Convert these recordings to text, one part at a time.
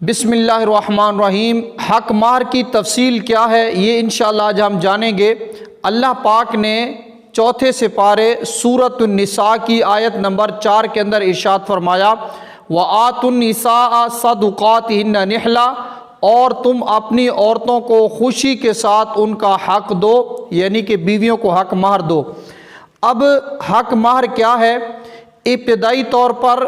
بسم اللہ الرحمن الرحیم۔ حق مہر کی تفصیل کیا ہے یہ انشاءاللہ آج ہم جانیں گے۔ اللہ پاک نے چوتھے سپارے سورۃ النساء کی آیت نمبر 4 کے اندر ارشاد فرمایا وَآتُوا النِّسَاءَ صَدُقَاتِهِنَّ نِحْلَةً، اور تم اپنی عورتوں کو خوشی کے ساتھ ان کا حق دو، یعنی کہ بیویوں کو حق مہر دو۔ اب حق مہر کیا ہے؟ ابتدائی طور پر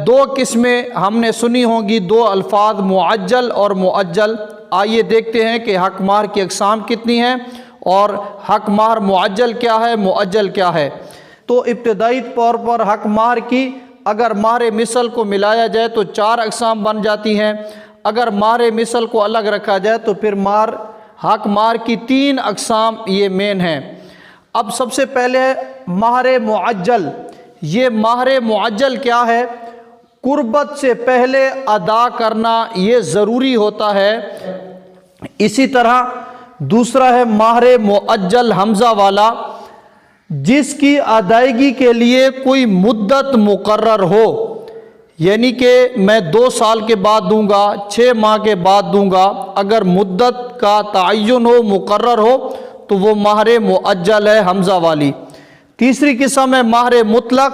دو قسمیں ہم نے سنی ہوں گی، دو الفاظ معجل اور مؤجل۔ آئیے دیکھتے ہیں کہ حق مہر کی اقسام کتنی ہیں اور حق مہر معجل کیا ہے، مؤجل کیا ہے۔ تو ابتدائی طور پر حق مہر کی اگر مہر مثل کو ملایا جائے تو 4 اقسام بن جاتی ہیں، اگر مہر مثل کو الگ رکھا جائے تو پھر حق مہر کی 3 اقسام یہ مین ہیں۔ اب سب سے پہلے مہر معجل۔ یہ مہر معجل کیا ہے؟ قربت سے پہلے ادا کرنا یہ ضروری ہوتا ہے۔ اسی طرح دوسرا ہے مہر مؤجل حمزہ والا، جس کی ادائیگی کے لیے کوئی مدت مقرر ہو، یعنی کہ میں 2 سال کے بعد دوں گا، 6 ماہ کے بعد دوں گا۔ اگر مدت کا تعین ہو، مقرر ہو، تو وہ مہر مؤجل ہے حمزہ والی۔ تیسری قسم ہے مہر مطلق،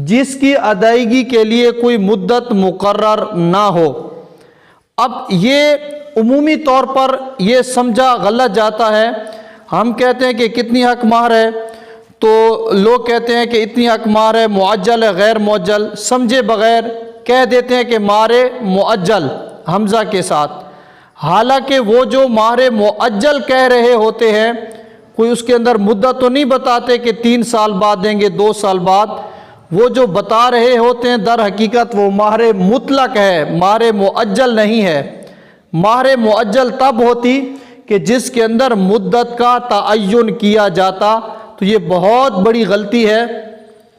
جس کی ادائیگی کے لیے کوئی مدت مقرر نہ ہو۔ اب یہ عمومی طور پر یہ سمجھا غلط جاتا ہے۔ ہم کہتے ہیں کہ کتنی حق مہر ہے، تو لوگ کہتے ہیں کہ اتنی حق مہر ہے، معجل ہے غیر معجل، سمجھے بغیر کہہ دیتے ہیں کہ مہر معجل حمزہ کے ساتھ۔ حالانکہ وہ جو مہر معجل کہہ رہے ہوتے ہیں، کوئی اس کے اندر مدت تو نہیں بتاتے کہ 3 سال بعد دیں گے، 2 سال بعد۔ وہ جو بتا رہے ہوتے ہیں در حقیقت وہ مہر مطلق ہے، مہر معجل نہیں ہے۔ مہر معجل تب ہوتی کہ جس کے اندر مدت کا تعین کیا جاتا۔ تو یہ بہت بڑی غلطی ہے،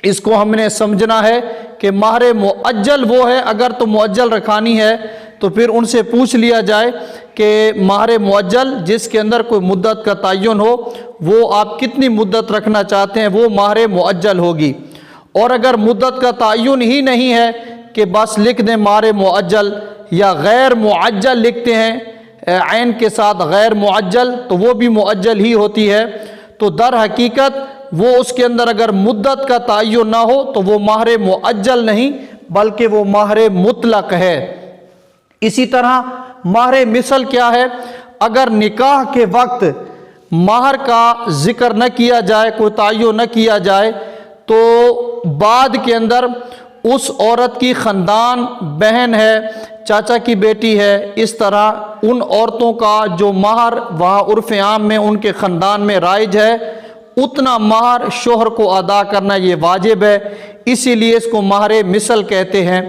اس کو ہم نے سمجھنا ہے کہ مہر معجل وہ ہے۔ اگر تو معجل رکھانی ہے تو پھر ان سے پوچھ لیا جائے کہ مہر معجل جس کے اندر کوئی مدت کا تعین ہو، وہ آپ کتنی مدت رکھنا چاہتے ہیں، وہ مہر معجل ہوگی۔ اور اگر مدت کا تعین ہی نہیں ہے کہ بس لکھ دیں مہر معجل، یا غیر معجل لکھتے ہیں عین کے ساتھ غیر معجل، تو وہ بھی معجل ہی ہوتی ہے۔ تو در حقیقت وہ اس کے اندر اگر مدت کا تعین نہ ہو تو وہ مہر معجل نہیں بلکہ وہ مہر مطلق ہے۔ اسی طرح مہر مثل کیا ہے؟ اگر نکاح کے وقت مہر کا ذکر نہ کیا جائے، کوئی تعین نہ کیا جائے، تو بعد کے اندر اس عورت کی خاندان بہن ہے، چاچا کی بیٹی ہے، اس طرح ان عورتوں کا جو مہر وہاں عرف عام میں ان کے خاندان میں رائج ہے، اتنا مہر شوہر کو ادا کرنا یہ واجب ہے، اسی لیے اس کو مہر مثل کہتے ہیں۔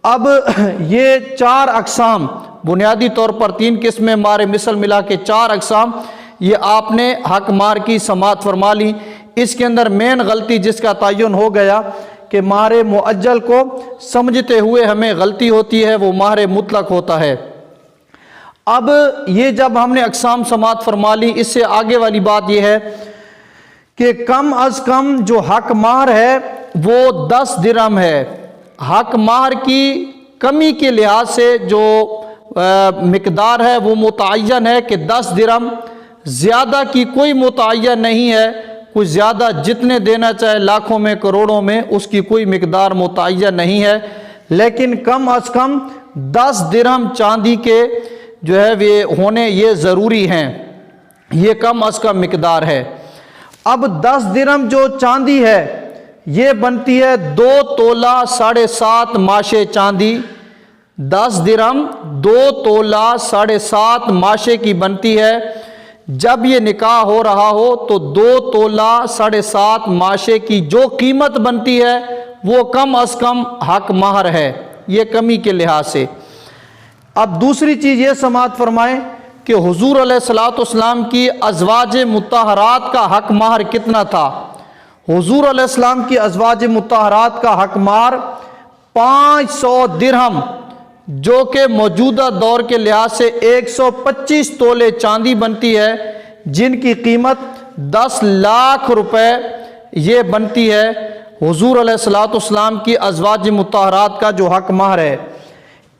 اب یہ 4 اقسام، بنیادی طور پر 3 قسمیں مہر مثل ملا کے 4 اقسام، یہ آپ نے حق مہر کی سماعت فرما لی۔ اس کے اندر مین غلطی جس کا تعین ہو گیا کہ مہر معجل کو سمجھتے ہوئے ہمیں غلطی ہوتی ہے، وہ مہر مطلق ہوتا ہے۔ اب یہ جب ہم نے اقسام سماعت فرما لی، اس سے آگے والی بات یہ ہے کہ کم از کم جو حق مہر ہے وہ 10 درہم ہے۔ حق مہر کی کمی کے لحاظ سے جو مقدار ہے وہ متعین ہے کہ 10 درہم، زیادہ کی کوئی متعین نہیں ہے۔ کوئی زیادہ جتنے دینا چاہے، لاکھوں میں کروڑوں میں، اس کی کوئی مقدار متعین نہیں ہے، لیکن کم از کم 10 درہم چاندی کے جو ہے وہ ہونے یہ ضروری ہیں، یہ کم از کم مقدار ہے۔ اب 10 درہم جو چاندی ہے یہ بنتی ہے 2 تولہ 7.5 ماشے چاندی۔ 10 درہم 2 تولہ 7.5 ماشے کی بنتی ہے۔ جب یہ نکاح ہو رہا ہو تو 2 تولہ 7.5 ماشے کی جو قیمت بنتی ہے وہ کم از کم حق مہر ہے، یہ کمی کے لحاظ سے۔ اب دوسری چیز یہ سماعت فرمائیں کہ حضور علیہ السلام کی ازواج مطہرات کا حق مہر کتنا تھا؟ حضور علیہ السلام کی ازواج مطہرات کا حق مہر 500 درہم، جو کہ موجودہ دور کے لحاظ سے 125 تولے چاندی بنتی ہے، جن کی قیمت 10 لاکھ روپے یہ بنتی ہے۔ حضور علیہ السلام کی ازواج مطہرات کا جو حق مہر ہے،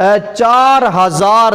4000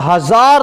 1000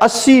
80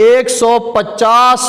150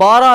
12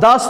10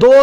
2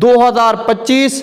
2025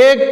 1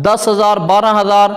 10,000, 12,000,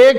1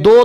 2